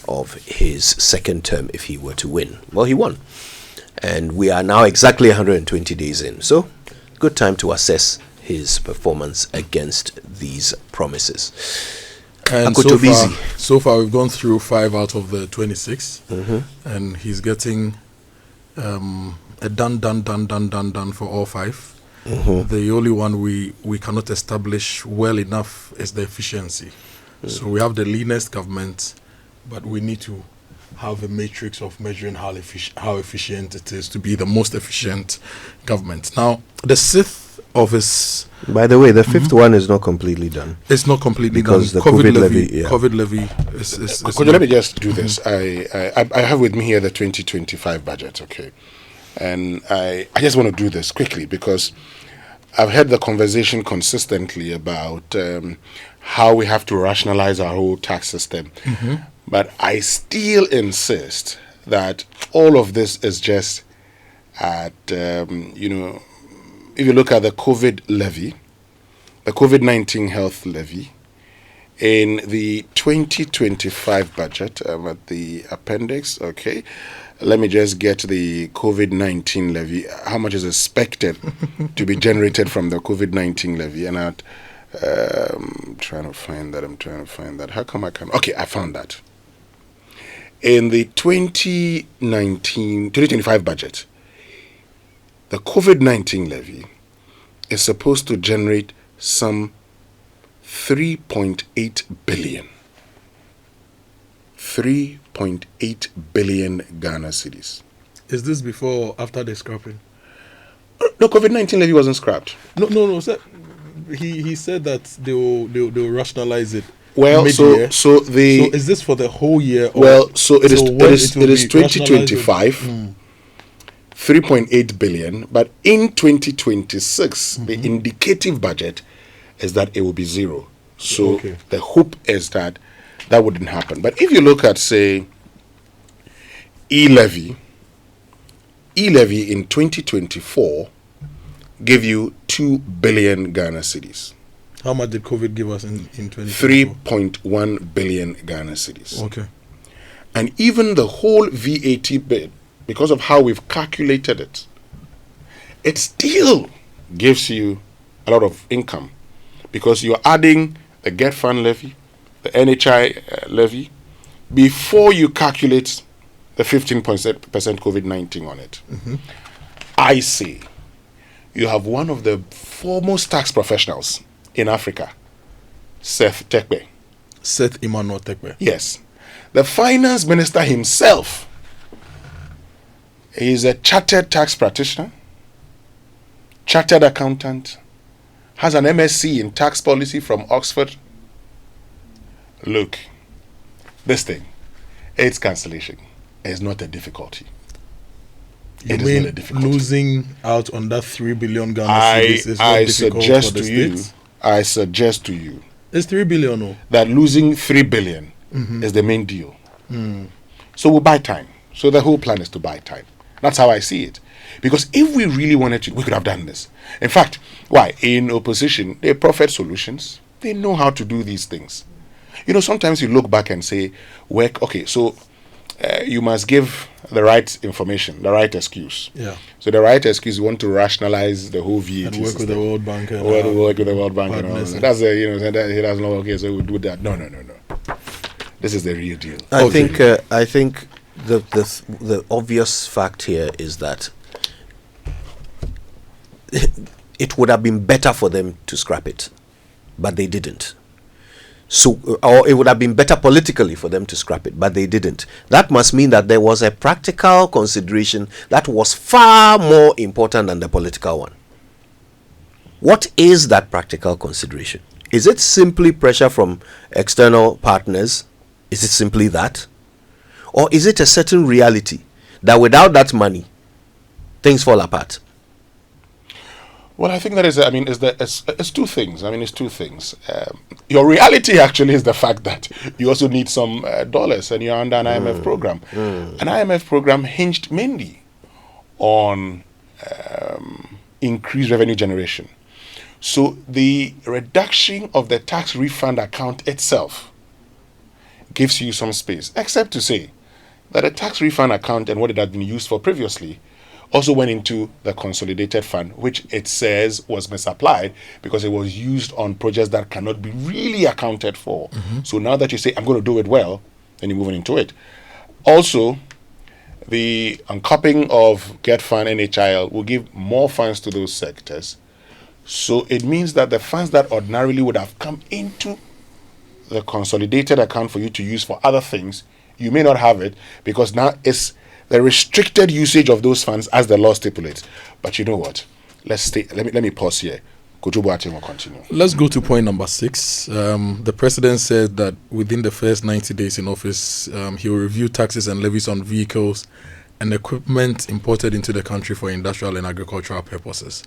of his second term if he were to win. Well, he won. And we are now exactly 120 days in. So, good time to assess his performance against these promises. And so far we've gone through 5 out of the 26, and he's getting a done for all 5. The only one we cannot establish well enough is the efficiency. So we have the leanest government, but we need to have a matrix of measuring how efficient it is to be the most efficient government. Now, the 6th of his... By the way, the 5th one is not completely done. It's not completely because done. The COVID levy. COVID levy is could you let me just do this? I have with me here the 2025 budget, okay? And I just want to do this quickly because I've had the conversation consistently about how we have to rationalize our whole tax system. But I still insist that all of this is just at, if you look at the COVID levy, the COVID-19 health levy, in the 2025 budget, at the appendix, okay, let me just get the COVID-19 levy, how much is expected to be generated from the COVID-19 levy, and I'm trying to find that. How come I can't? Okay, I found that. In the 2025 budget, the COVID-19 levy is supposed to generate some 3.8 billion. 3.8 billion Ghana cedis. Is this before or after the scrapping? No, COVID-19 levy wasn't scrapped. No, sir. He said that they'll rationalize it. Well, mid-year. so is this for the whole year? It is 2025, 3.8 billion, but in 2026, the indicative budget is that it will be 0. So the hope is that wouldn't happen. But if you look at, say, e-levy in 2024 gave you 2 billion Ghana cedis. How much did COVID give us in 2024? 3.1 billion Ghana cedis. Okay. And even the whole VAT bit, because of how we've calculated it, it still gives you a lot of income because you're adding the Get Fund levy, the NHI levy, before you calculate the 15% COVID-19 on it. I say you have one of the foremost tax professionals in Africa, Seth Emmanuel Tekpe. Yes. The finance minister himself is a chartered tax practitioner, chartered accountant, has an MSc in tax policy from Oxford. Look, this thing, its cancellation is not a difficulty. You mean losing out on that 3 billion Ghana cedis is not difficult for the states? I suggest to you it's 3 billion, no? That losing 3 billion is the main deal. So we'll buy time. So the whole plan is to buy time. That's how I see it. Because if we really wanted to, we could have done this. In fact, why? In opposition, they profit solutions. They know how to do these things. Sometimes you look back and say, you must give the right information, the right excuse. Yeah. So the right excuse, you want to rationalize the whole VAT and work system. with the World Bank. And work with the World Bank and all that. That's that's not okay. So we do that. No. This is the real deal. I think the obvious fact here is that it would have been better for them to scrap it, but they didn't. So, or it would have been better politically for them to scrap it, but they didn't. That must mean that there was a practical consideration that was far more important than the political one. What is that practical consideration? Is it simply pressure from external partners? Is it simply that? Or is it a certain reality that without that money, things fall apart? Well, I think that is, it's two things. It's two things. Your reality actually is the fact that you also need some dollars and you're under an IMF program. An IMF program hinged mainly on increased revenue generation. So the reduction of the tax refund account itself gives you some space, except to say that a tax refund account and what it had been used for previously also went into the consolidated fund, which it says was misapplied because it was used on projects that cannot be really accounted for. So now that you say, I'm going to do it well, then you're moving into it. Also, the uncupping of Get Fund NHIL will give more funds to those sectors. So it means that the funds that ordinarily would have come into the consolidated account for you to use for other things, you may not have it because now it's the restricted usage of those funds as the law stipulates. But you know what? Let me pause here. Kojo Boateng will continue. Let's go to point number 6. The president said that within the first 90 days in office, he will review taxes and levies on vehicles and equipment imported into the country for industrial and agricultural purposes.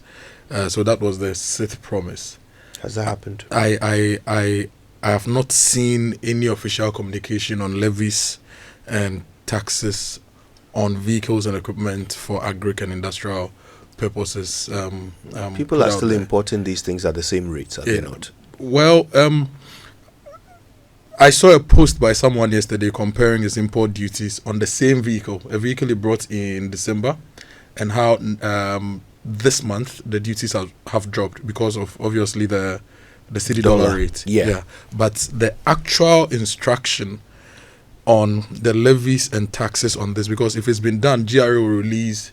So that was the 6th promise. Has that happened? I have not seen any official communication on levies and taxes on vehicles and equipment for agric and industrial purposes. People are still importing these things at the same rates, are they not? Well, I saw a post by someone yesterday comparing his import duties on the same vehicle, a vehicle he brought in December, and how this month the duties have dropped because of obviously the city dollar rate. Yeah. But the actual instruction on the levies and taxes on this, because if it's been done, GRA will release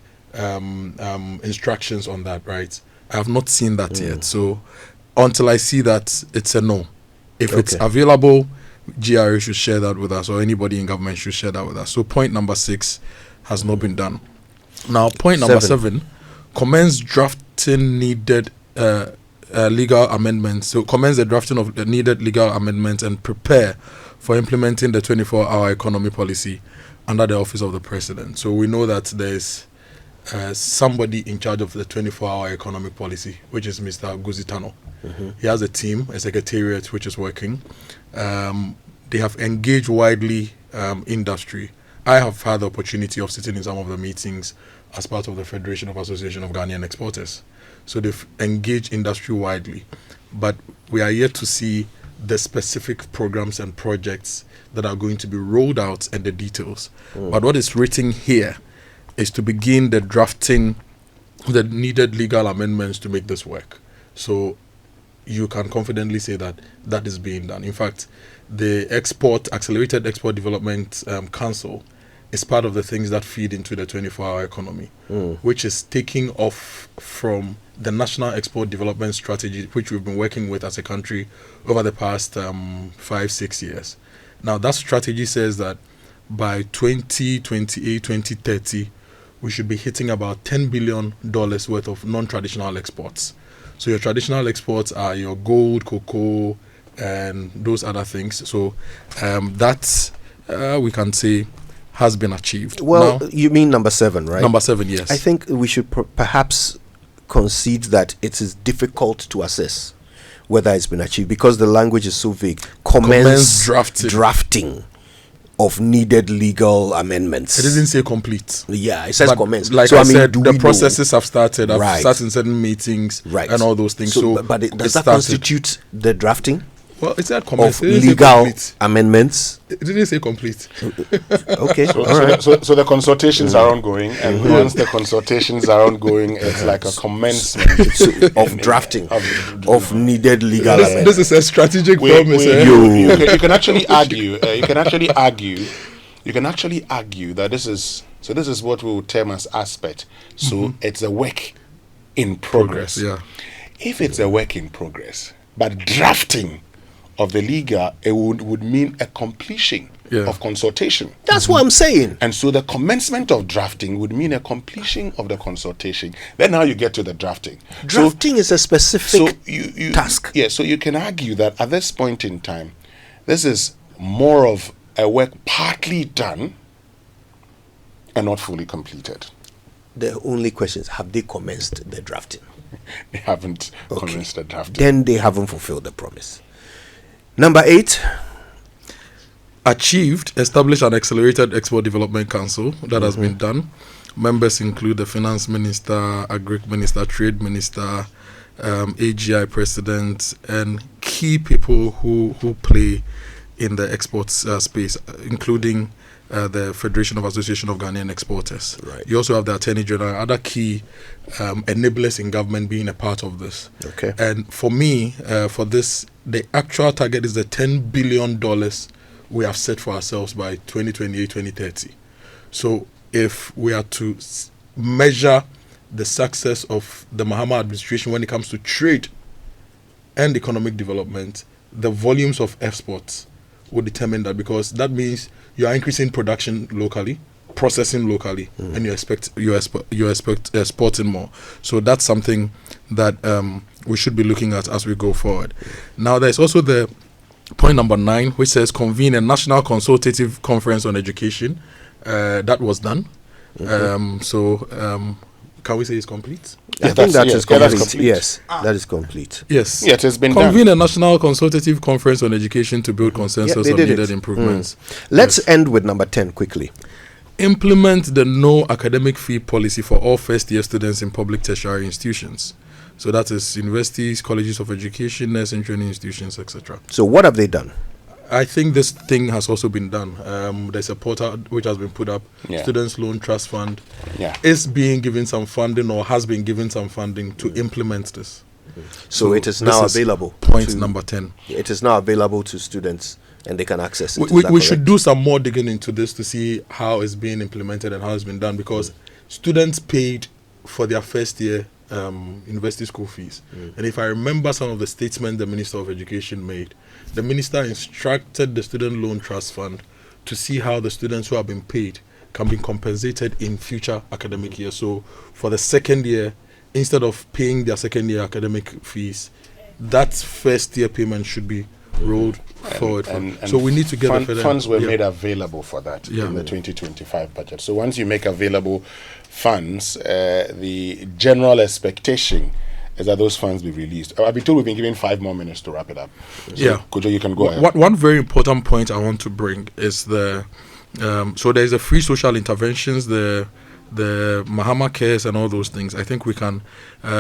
instructions on that, right? I have not seen that yet. So until I see that, it's a no. If it's available, GRA should share that with us, or anybody in government should share that with us. So point number 6 has not been done. Now, point number 7, commence drafting needed legal amendments. So commence the drafting of the needed legal amendments and prepare for implementing the 24-hour economy policy under the office of the president. So we know that there's somebody in charge of the 24-hour economic policy, which is Mr. Guzitano. He has a team, a secretariat, which is working. They have engaged widely industry. I have had the opportunity of sitting in some of the meetings as part of the Federation of Association of Ghanaian Exporters. So they've engaged industry widely. But we are yet to see the specific programs and projects that are going to be rolled out and the details. But what is written here is to begin the drafting, the needed legal amendments to make this work. So you can confidently say that that is being done. In fact, the Accelerated Export Development Council is part of the things that feed into the 24-hour economy, which is taking off from the National Export Development Strategy, which we've been working with as a country over the past 5-6 years. Now, that strategy says that by 2028, 2030, we should be hitting about $10 billion worth of non-traditional exports. So your traditional exports are your gold, cocoa, and those other things. So that, we can say, has been achieved. Well, now, you mean number 7, right? Number 7, yes. I think we should perhaps concede that it is difficult to assess whether it's been achieved because the language is so vague. Commence drafting of needed legal amendments. It didn't say complete. Yeah, it says commence. Like so I said, the processes have started. I've sat in certain meetings and all those things. But does that constitute the drafting? Well, it said commence. Of legal amendments. It didn't say complete. Okay. So the consultations are ongoing, and once the consultations are ongoing, it's like a commencement of drafting of needed legal amendments. This is a strategic promise. You can actually argue. You can actually argue that this is what we would term as aspect. So it's a work in progress. Yeah. If it's a work in progress, but drafting of the legal, it would mean a completion of consultation. That's what I'm saying. And so the commencement of drafting would mean a completion of the consultation. Then now you get to the drafting. Drafting is a specific task. Yeah, so you can argue that at this point in time, this is more of a work partly done and not fully completed. The only question is, have they commenced the drafting? They haven't commenced the drafting. Then they haven't fulfilled the promise. Number 8. Achieved, established an Accelerated Export Development Council. That has been done. Members include the Finance Minister, Agric Minister, Trade Minister, AGI President, and key people who play in the exports space, including the Federation of Association of Ghanaian Exporters. Right. You also have the Attorney General, other key enablers in government being a part of this. Okay. And for me, for this, the actual target is the $10 billion we have set for ourselves by 2028, 2030. So if we are to measure the success of the Mahama administration when it comes to trade and economic development, the volumes of exports will determine that, because that means you are increasing production locally, processing locally, and you expect exporting more. So that's something that we should be looking at as we go forward. Now, there's also the point number 9, which says convene a national consultative conference on education. That was done. Can we say it's complete? I think that is complete. Yes, that is complete. Yes. Yeah, it has been Convene done. a national consultative conference on education to build consensus on needed improvements. Let's end with number 10 quickly. Implement the no academic fee policy for all first-year students in public tertiary institutions. So that is universities, colleges of education, nursing training institutions, etc. So what have they done? I think this thing has also been done. There's a portal which has been put up. Yeah. Students Loan Trust Fund Yeah. is being given some funding, or has been given some funding to implement this. So it is now available. Point number 10. It is now available to students, and they can access it. We should do some more digging into this to see how it's being implemented and how it's been done, because students paid for their first year university school fees. And if I remember some of the statements the Minister of Education made, the minister instructed the Student Loan Trust Fund to see how the students who have been paid can be compensated in future academic years. So for the second year, instead of paying their second year academic fees, that first year payment should be rolled forward. So we need to get funds were made available for that in the 2025 budget. So once you make available funds, the general expectation is that those funds be released. I've been told we've been given 5 more minutes to wrap it up. So Kojo, you can go ahead. One very important point I want to bring is the so there's the free social interventions, the Mahama cares and all those things. I think we can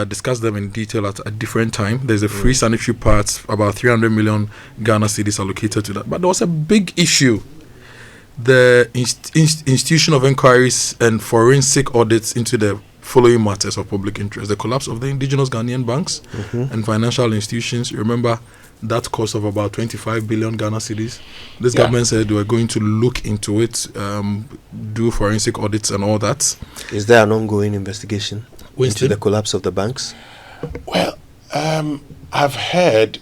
discuss them in detail at a different time. There's a free sanitary parts, about 300 million Ghana cedis allocated to that. But there was a big issue. The institution of inquiries and forensic audits into the following matters of public interest: the collapse of the indigenous Ghanaian banks and financial institutions. You remember that cost of about 25 billion Ghana cedis. This government said they were going to look into it, do forensic audits and all that. Is there an ongoing investigation into the collapse of the banks? Well, I've heard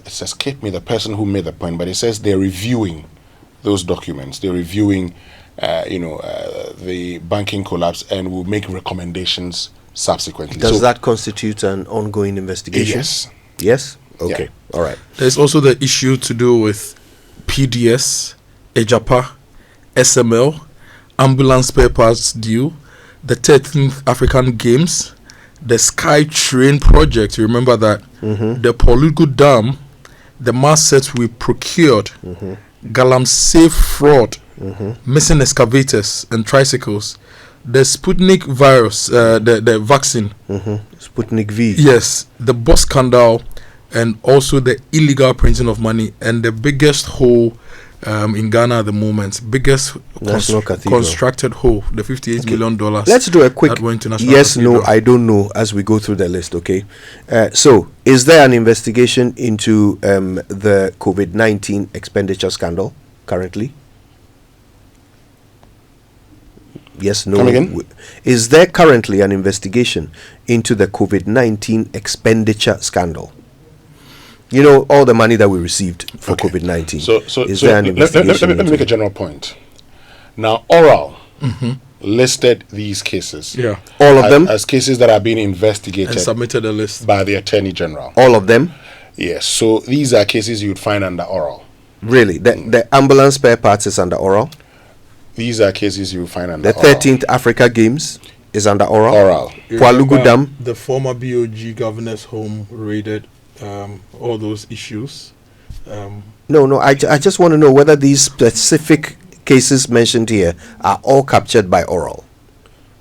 it's escaped me the person who made the point, but it says they're reviewing those documents. They're reviewing the banking collapse and will make recommendations subsequently. Does that constitute an ongoing investigation? Yes. Yes? Okay. Yeah. All right. There's also the issue to do with PDS, EJAPA, SML, ambulance spare parts due, the 13th African Games, the Sky Train project. You remember that? The Polugu Dam, the mass sets we procured, Galamsey fraud, missing excavators and tricycles, the Sputnik virus, the vaccine, Sputnik V. Yes, the bus scandal, and also the illegal printing of money, and the biggest hole in Ghana at the moment, biggest constructed hole, the $58 million. Let's do a quick yes, Cathedral. no, I don't know as we go through the list, okay? So, is there an investigation into the COVID-19 expenditure scandal currently? Yes, no. Come again? Is there currently an investigation into the COVID-19 expenditure scandal? You know, all the money that we received for COVID-19. So is there an investigation? Let me make a general point. Now, Oral listed these cases. Yeah. All of them? As cases that are being investigated. And submitted a list. By the Attorney General. All of them? Yes. So these are cases you would find under Oral. Really? The ambulance spare parts is under Oral? These are cases you will find under the 13th Africa Games is under Oral. Polugu Dam. The former BOG governor's home raided, all those issues. No, I just want to know whether these specific cases mentioned here are all captured by Oral,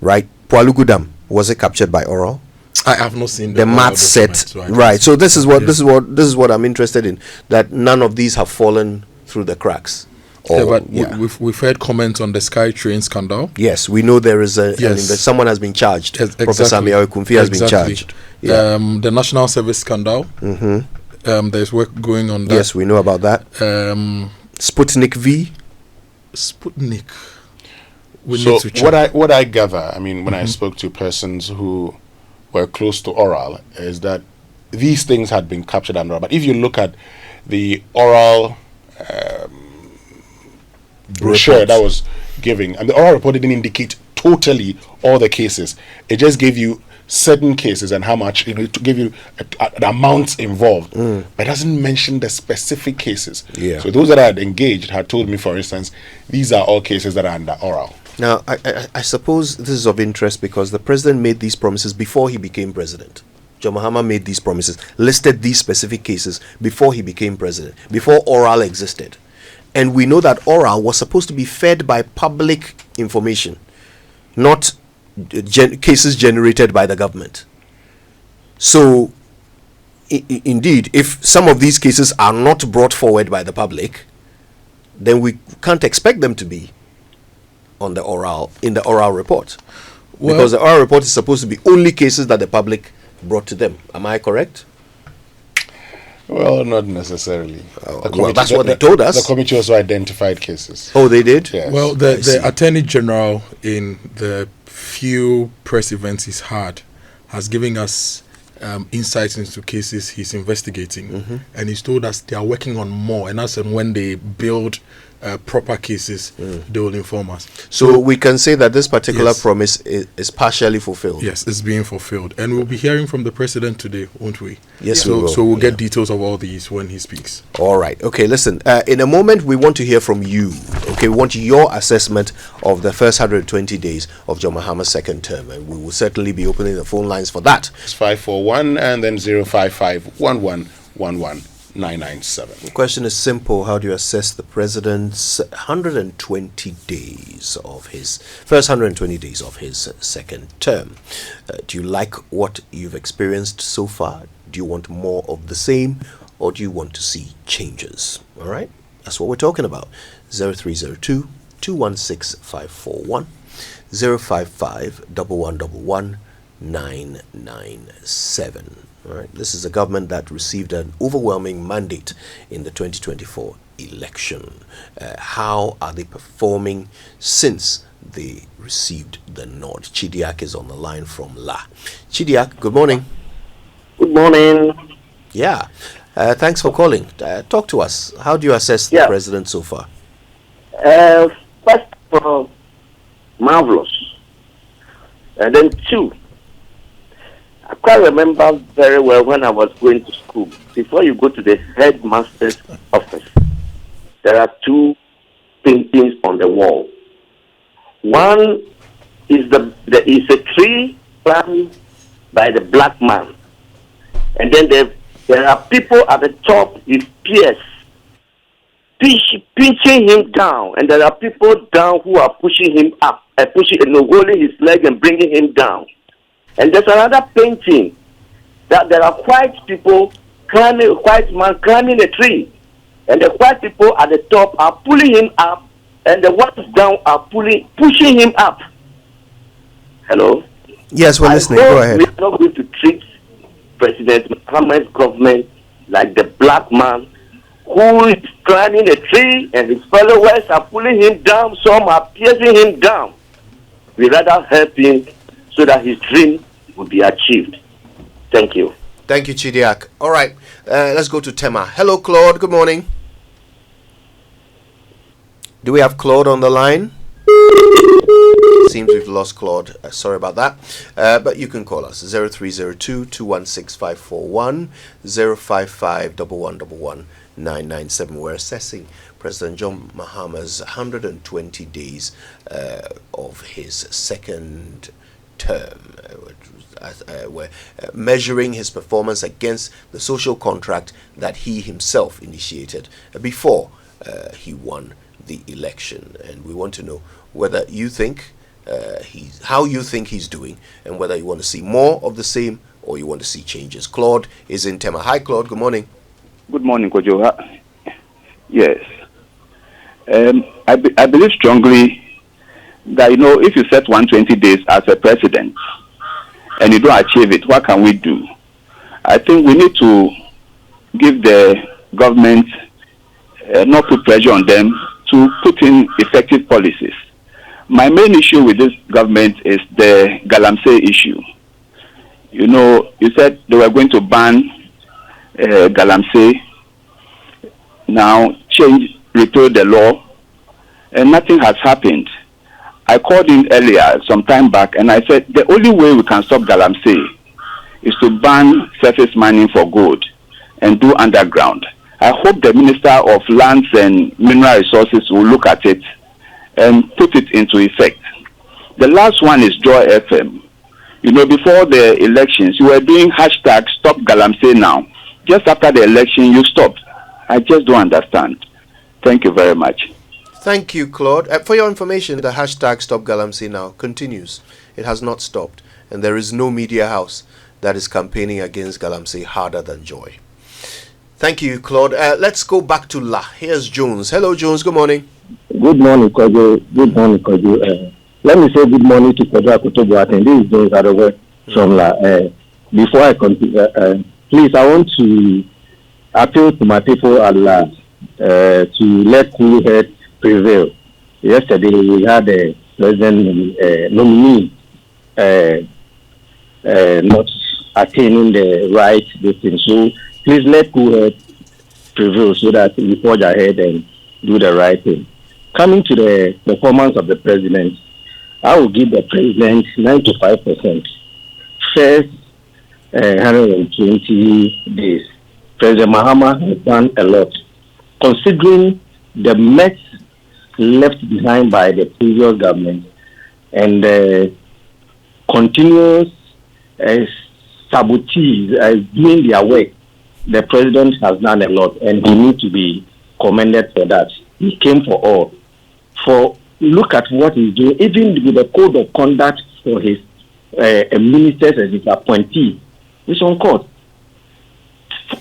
right? Polugu Dam, was it captured by Oral? I have not seen the math set. So right. So this is what I'm interested in. That none of these have fallen through the cracks. But we've heard comments on the SkyTrain scandal. Yes, we know there is someone has been charged. Exactly. Professor Miao Kumfi has been charged. Yeah. The national service scandal. There's work going on that. Yes, we know about that. Sputnik V. Sputnik. So what I gather, I mean, when I spoke to persons who were close to Oral, is that these things had been captured under. But if you look at the Oral brochure that was giving, and the Oral report didn't indicate totally all the cases. It just gave you certain cases and how much, to give you the amounts involved, but it doesn't mention the specific cases. So those that I had engaged had told me, for instance, these are all cases that are under Oral. Now, I suppose this is of interest because the president made these promises before he became president. John Mahama made these promises, listed these specific cases before he became president, before Oral existed. And we know that Oral was supposed to be fed by public information, not cases generated by the government. So, indeed, if some of these cases are not brought forward by the public, then we can't expect them to be on the in the Oral report, because the Oral report is supposed to be only cases that the public brought to them. Am I correct? Well, not necessarily. That's what they told us. The committee also identified cases. Oh, they did? Yes. Well, the Attorney General, in the few press events he's had, has given us insights into cases he's investigating. And he's told us they are working on more. And that's when they build proper cases, they will inform us. So we can say that this particular promise is partially fulfilled. Yes, it's being fulfilled. And we'll be hearing from the president today, won't we? Yes, we will. So we'll get details of all these when he speaks. All right. Okay, listen. In a moment, we want to hear from you. Okay, we want your assessment of the first 120 days of John Mahama's second term. And we will certainly be opening the phone lines for that. It's 541 and then 055-1111-997. The question is simple. How do you assess the president's 120 days of his first 120 days of his second term? Do you like what you've experienced so far? Do you want more of the same, or do you want to see changes? All right, that's what we're talking about. 0302 216 541 055 1111 997. All right. This is a government that received an overwhelming mandate in the 2024 election. How are they performing since they received the nod? Chidiak is on the line from La. Chidiak, good morning. Good morning. Yeah. Thanks for calling. Talk to us. How do you assess the president so far? First of all, marvelous. And then two, I quite remember very well when I was going to school. Before you go to the headmaster's office, there are two paintings on the wall. One is is a tree planted by the black man, and then there are people at the top with spears pinching him down, and there are people down who are pushing him up, holding his leg and bringing him down. And there's another painting that there are white people white man climbing a tree, and the white people at the top are pulling him up, and the ones down are pushing him up. Hello? Yes, we're listening. Go ahead. We are not going to treat President Mahama's government like the black man who is climbing a tree and his followers are pulling him down, some are piercing him down. We rather help him so that his dream will be achieved. Thank you. Thank you, Chidiak. All right, let's go to Tema. Hello, Claude. Good morning. Do we have Claude on the line? Seems we've lost Claude. Sorry about that. But you can call us 0302 216 541 055 1111 997. We're assessing President John Mahama's 120 days of his second term. We're measuring his performance against the social contract that he himself initiated before he won the election. And we want to know whether you think how you think he's doing, and whether you want to see more of the same or you want to see changes. Claude is in Tema. Hi, Claude. Good morning. Good morning, Kojo. Yes. I believe strongly that, if you set 120 days as a president and you don't achieve it, what can we do? I think we need to give the government, not put pressure on them to put in effective policies. My main issue with this government is the Galamsey issue. You said they were going to ban Galamsey, now repeal the law, and nothing has happened. I called in earlier, some time back, and I said the only way we can stop Galamsey is to ban surface mining for gold and do underground. I hope the Minister of Lands and Mineral Resources will look at it and put it into effect. The last one is Joy FM. Before the elections, you were doing hashtag Stop Galamsey Now. Just after the election, you stopped. I just don't understand. Thank you very much. Thank you, Claude. For your information, the hashtag Stop Galamsey Now continues. It has not stopped. And there is no media house that is campaigning against Galamsey harder than Joy. Thank you, Claude. Let's go back to La. Here's Jones. Hello, Jones. Good morning. Good morning, Kojo. Good morning, Kojo. Let me say good morning to Kojo Akotobuate. This is Jones Adowe from La. Before I continue, please, I want to appeal to my people at La to let cool head prevail. Yesterday, we had a president nominee not attaining the right thing. So please let cool head prevail so that we forge ahead and do the right thing. Coming to the performance of the president, I will give the president 95%. First 120 days. President Mahama has done a lot. Considering the mess left behind by the previous government and the continuous sabotage doing their work, the president has done a lot and he needs to be commended for that. He came for all. Look at what he's doing, even with the code of conduct for his ministers and his appointees. It's on court.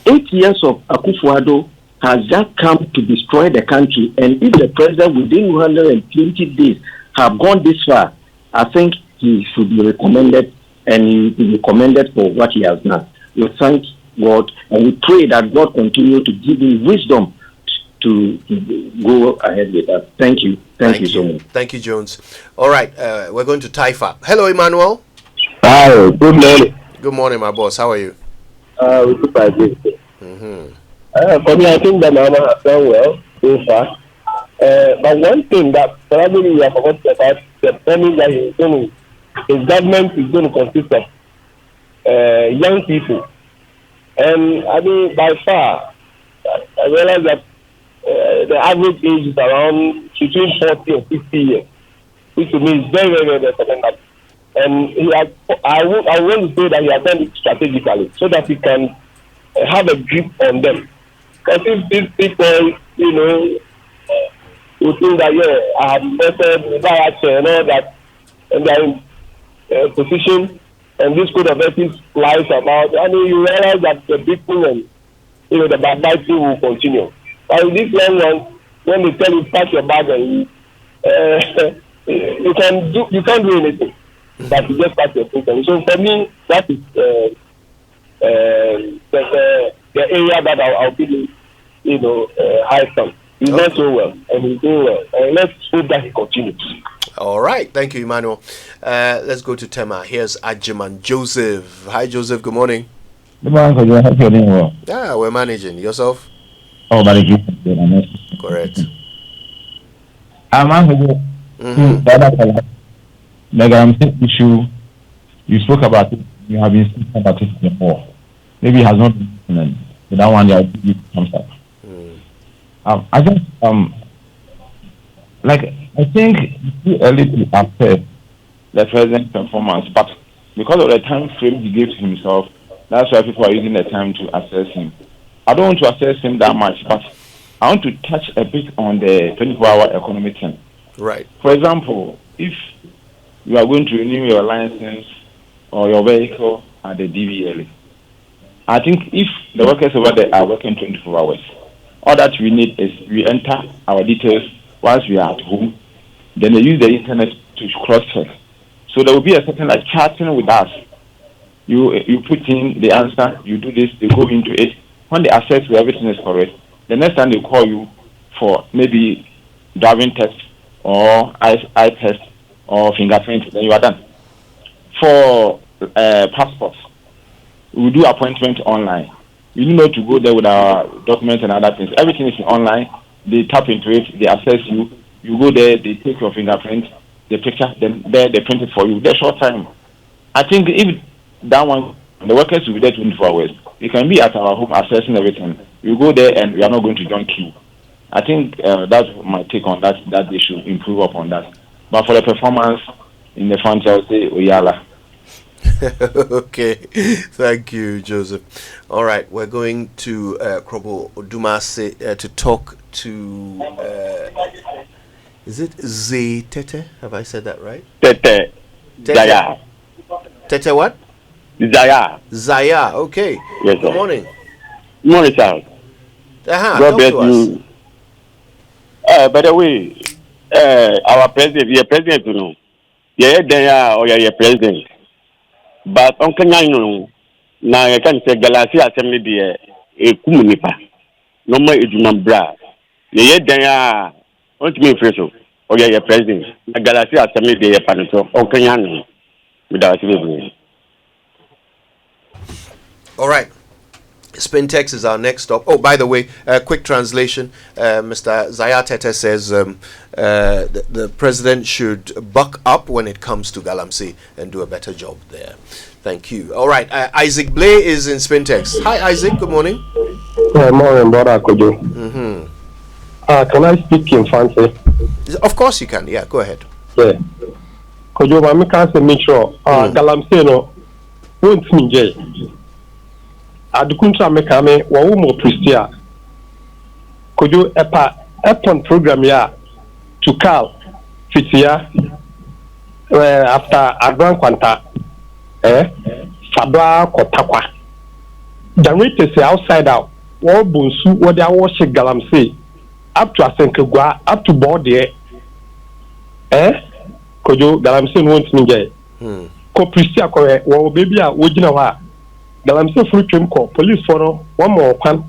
8 years of Akufo-Addo has just come to destroy the country, and if the president within 120 days have gone this far, I think he should be recommended, and he will be commended for what he has done. We thank God, and we pray that God continue to give him wisdom to go ahead with that. Thank you. Thank you so much. Thank you, Jones. All right, we're going to Taifa. Hello, Emmanuel. Hi, good morning. Good morning, my boss. How are you? For me, I think that Mahama has done well so far. But one thing that probably we have forgotten about the promise that his government is going to consist of young people. And I mean, by far, I realize that the average age is around between 40 and 50 years, which to me is very, very, very recommendable. And I want to say that he has done it strategically so that he can have a grip on them. Because if these people, who think that, I have invested in action and all that, and they are in position, and this code of ethics lies about, you realize that the big thing and, the bad thing will continue. But with this young one, when they tell you pack your bag and you can't do anything. But you just pack your thing. So for me, that is the area that I'll give you, high sum. He's not so well, and he's doing well. And let's hope that he continues. All right. Thank you, Emmanuel. Let's go to Tema. Here's Ajiman Joseph. Hi, Joseph. Good morning. Good morning. I hope you're doing well. Yeah, we're managing. Yourself? Oh, managing. Correct. The issue, you spoke about it. You have been speaking about it before. Maybe it has not been implemented. So that one, I'll give you thumbs up. I just I think it's too early to assess the president's performance, but because of the time frame he gave to himself, that's why people are using the time to assess him. I don't want to assess him that much, but I want to touch a bit on the 24-hour economic thing. Right. For example, if you are going to renew your license or your vehicle at the DVLA. I think if the workers over there are working 24 hours, all that we need is we enter our details once we are at home, then they use the internet to cross-check. So there will be a certain like chatting with us. You put in the answer, you do this, they go into it. When they assess where everything is correct, the next time they call you for maybe driving test or eye test or fingerprint, then you are done. For passports, we do appointment online. You don't know to go there with our documents and other things. Everything is online. They tap into it, they assess you. You go there, they take your fingerprint, the picture, then there they print it for you. They're short time. I think if that one, the workers will be there 24 hours. You can be at our home assessing everything. You go there and we are not going to join queue. I think that's my take on that they should improve upon that. But for the performance in the front, I'll say Oyala. Okay, thank you, Joseph. All right, we're going to Krobo Dumase to talk to. Is it Z Tete? Have I said that right? Tete. Zaya. Tete what? Zaya. Zaya. Okay. Yes, good morning. Good morning, sir. God bless you. By the way, our president, your president, you know, your president. But on Kenya, no, now I can say Galaxy Assembly, a Kumunipa. No more Eduman Bra. There want me first, or your president. A Galaxy Assembly, a Panato, on Kenya, without living. All right. Spintex is our next stop. Oh, by the way, quick translation. Mr. Zaya Tete says the president should buck up when it comes to Galamsey and do a better job there. Thank you. All right, Isaac Blay is in Spintex. Hi, Isaac. Good morning. Good morning, brother Kojo. Can I speak in fancy? Of course you can. Yeah, go ahead. Yeah. Kojo, I can't say make sure. Galamsey no won't me adukuntra mekame wa wo Pristia Kojo epon program ya to call fitia after Adran Kwanta Fabra Kotakwa Janwete say outside out wo bonsu wo dia wo she Galamsey up to Asenkegwa up to board there Kojo Galamsey won't me ko Pristia ko wo baby a wo gina wa Galamsey free trim call police for one more pan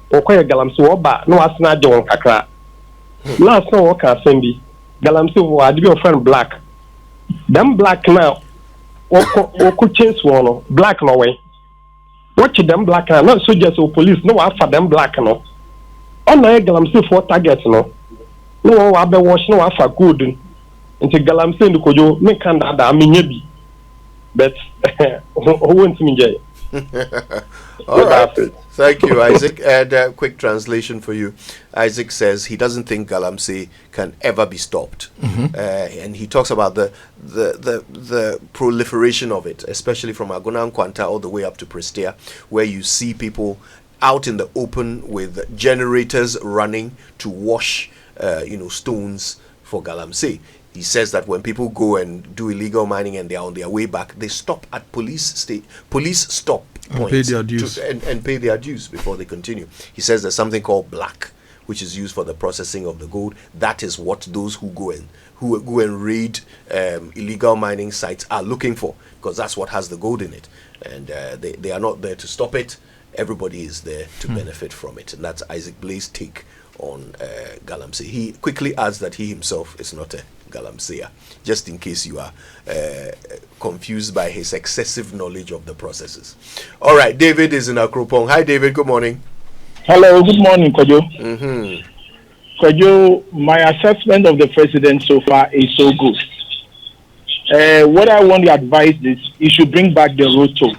or quite Galamsey woba no asna John Kakra. Last no work Sandy. Galamsey was your friend black. Them black now or could change one black no way. Watch them black now, not soldiers or police, no after them black no. On the Galamsey for targets no. No Abe wash no after good until Galamsey and the Kojo make that I mean maybe. But who wants me jay? All right. Thank you, Isaac. And quick translation for you. Isaac says he doesn't think Galamsey can ever be stopped, and he talks about the proliferation of it, especially from Agona Nkwanta all the way up to Prestea, where you see people out in the open with generators running to wash, stones for Galamsey. He says that when people go and do illegal mining and they're on their way back, they stop at police stop points pay their dues. and pay their dues before they continue. He says there's something called black, which is used for the processing of the gold. That is what those who go and raid illegal mining sites are looking for, because that's what has the gold in it. And they are not there to stop it. Everybody is there to benefit from it. And that's Isaac Blay's take on Galamsey. He quickly adds that he himself is not a Galamseya, just in case you are confused by his excessive knowledge of the processes. All right, David is in Akropong. Hi, David. Good morning. Hello. Good morning, Kojo. Kojo, my assessment of the president so far is so good. What I want to advise is he should bring back the road toll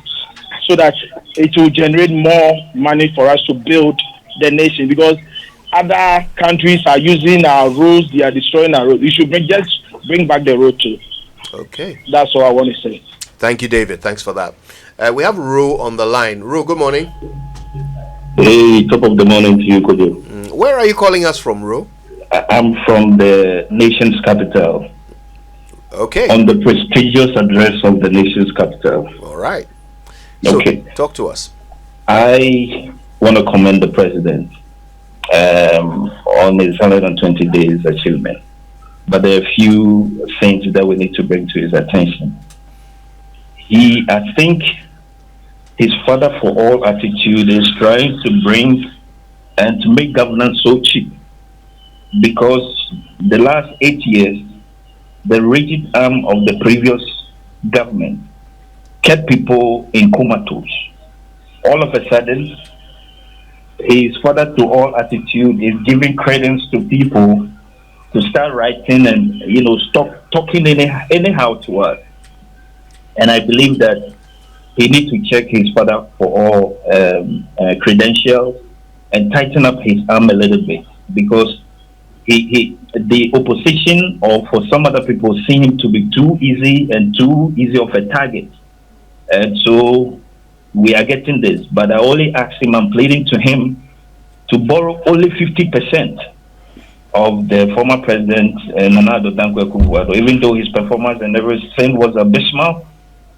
so that it will generate more money for us to build the nation, because other countries are using our roads, they are destroying our roads. We should just bring back the road too. Okay. That's all I want to say. Thank you, David. Thanks for that. We have Ro on the line. Ro, good morning. Hey, top of the morning to you, Kojo. Where are you calling us from, Ro? I'm from the nation's capital. Okay. On the prestigious address of the nation's capital. All right. Okay. So, talk to us. I want to commend the president on his 120 days achievement. But there are a few things that we need to bring to his attention. I think his father for all attitude is trying to bring and to make governance so cheap, because the last 8 years, the rigid arm of the previous government kept people in comatose. All of a sudden, his father to all attitude is giving credence to people to start writing and stop talking anyhow to us. And I believe that he needs to check his father for all credentials and tighten up his arm a little bit, because the opposition, or for some other people, see him to be too easy of a target. And so we are getting this. But I only ask him, I'm pleading to him to borrow only 50% of the former president, Nana Addo Dankwa Akufo-Addo, even though his performance and everything was abysmal.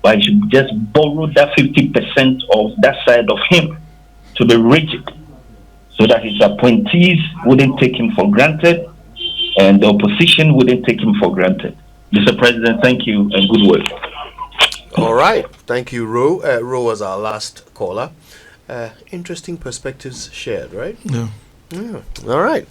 But he should just borrow that 50% of that side of him to be rigid, so that his appointees wouldn't take him for granted and the opposition wouldn't take him for granted. Mr. President, thank you and good work. All right. Thank you, Ro. Ro was our last caller. Interesting perspectives shared, right? Yeah. All right.